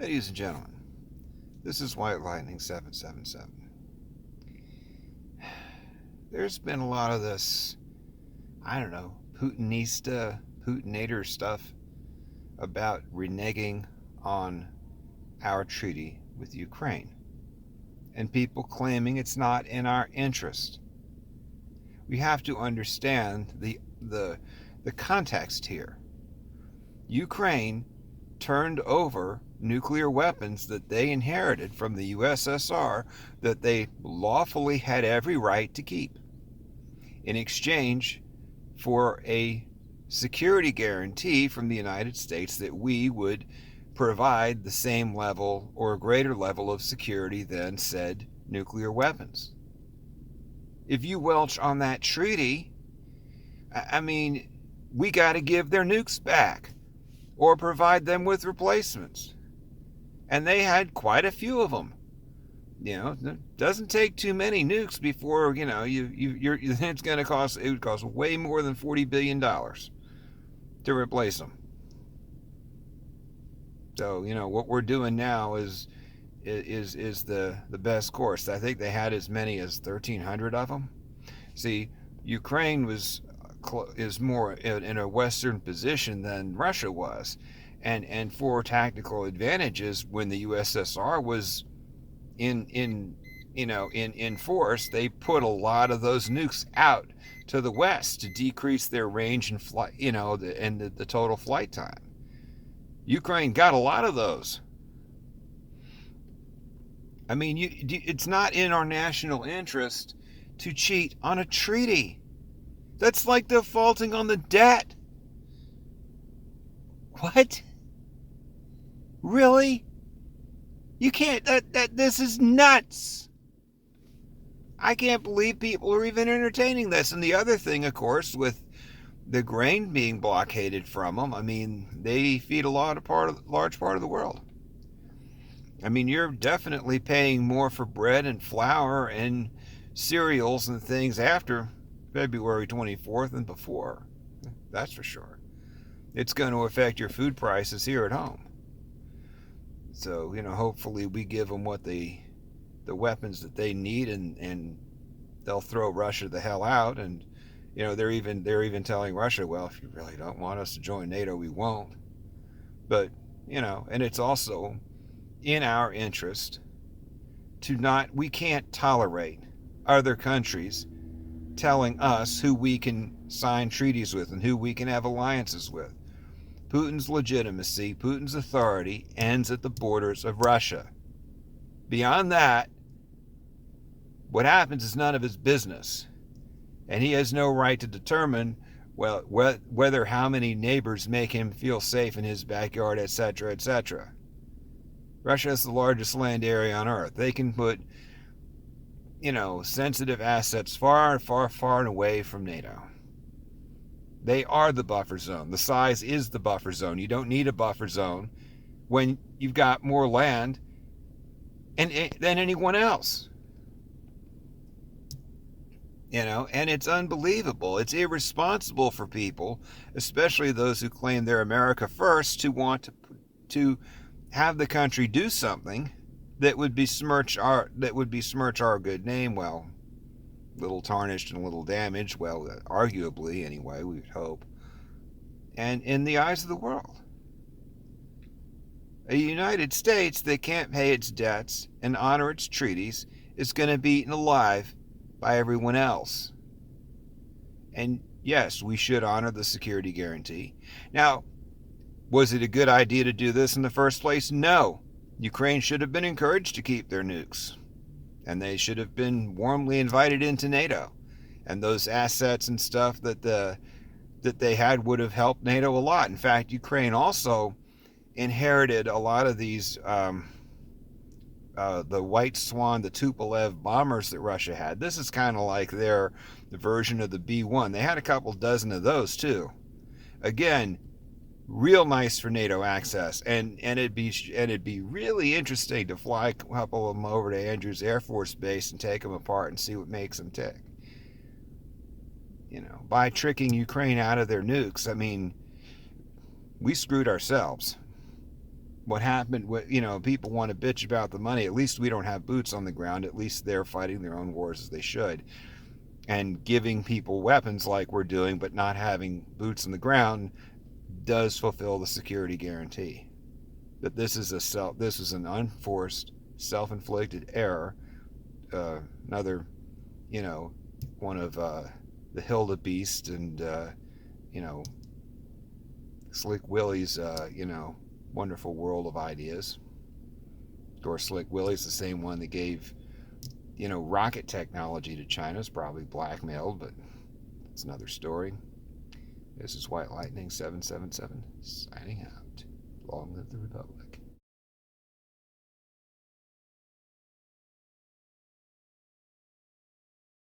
Ladies and gentlemen, this is White Lightning 777. There's been a lot of this, I don't know, Putinator stuff about reneging on our treaty with Ukraine, and people claiming it's not in our interest. We have to understand the context here. Ukraine turned over nuclear weapons that they inherited from the USSR that they lawfully had every right to keep in exchange for a security guarantee from the United States that we would provide the same level or greater level of security than said nuclear weapons. If you welch on that treaty, I mean, we got to give their nukes back or provide them with replacements. And they had quite a few of them. It doesn't take too many nukes before it's going to cost. It would cost way more than $40 billion to replace them. So what we're doing now is the best course. I think they had as many as 1,300 of them. See, Ukraine is more in a Western position than Russia was, and for tactical advantages, when the USSR was in force, they put a lot of those nukes out to the west to decrease their range and flight, and the total flight time. Ukraine got a lot of those. I mean, it's not in our national interest to cheat on a treaty. That's like defaulting on the debt. What? Really? You can't. This is nuts. I can't believe people are even entertaining this. And the other thing, of course, with the grain being blockaded from them, I mean, they feed a large part of the world. I mean, you're definitely paying more for bread and flour and cereals and things after February 24th than before. That's for sure. It's going to affect your food prices here at home. So, hopefully we give them the weapons that they need, and they'll throw Russia the hell out. And they're even telling Russia, well, if you really don't want us to join NATO, we won't. But and it's also in our interest we can't tolerate other countries telling us who we can sign treaties with and who we can have alliances with. Putin's legitimacy, Putin's authority ends at the borders of Russia. Beyond that, what happens is none of his business. And he has no right to determine whether how many neighbors make him feel safe in his backyard, etc., etc. Russia is the largest land area on Earth. They can put, sensitive assets far, far, far away from NATO. They are the buffer zone. The size is the buffer zone. You don't need a buffer zone when you've got more land than anyone else. And it's unbelievable. It's irresponsible for people, especially those who claim they're America first, to want to have the country do something that would besmirch our good name. Well, a little tarnished and a little damaged. Well, arguably, anyway, we would hope. And in the eyes of the world, a United States that can't pay its debts and honor its treaties is going to be eaten alive by everyone else. And yes, we should honor the security guarantee. Now, was it a good idea to do this in the first place? No. Ukraine should have been encouraged to keep their nukes, and they should have been warmly invited into NATO. And those assets and stuff that they had would have helped NATO a lot. In fact, Ukraine also inherited a lot of these the White Swan, the Tupolev bombers that Russia had. This is kind of like the version of the B-1. They had a couple dozen of those too. Again, real nice for NATO access, and it'd be really interesting to fly a couple of them over to Andrews Air Force Base and take them apart and see what makes them tick. By tricking Ukraine out of their nukes, I mean, we screwed ourselves. What happened? What people want to bitch about the money. At least we don't have boots on the ground. At least they're fighting their own wars as they should. And giving people weapons like we're doing, but not having boots on the ground, does fulfill the security guarantee. That this is an unforced, self-inflicted error. Another, you know, one of the Hilda Beast and you know Slick Willie's wonderful world of ideas. Of course, Slick Willie's the same one that gave rocket technology to China. Is probably blackmailed, but it's another story. This is White Lightning 777 signing out. Long live the Republic.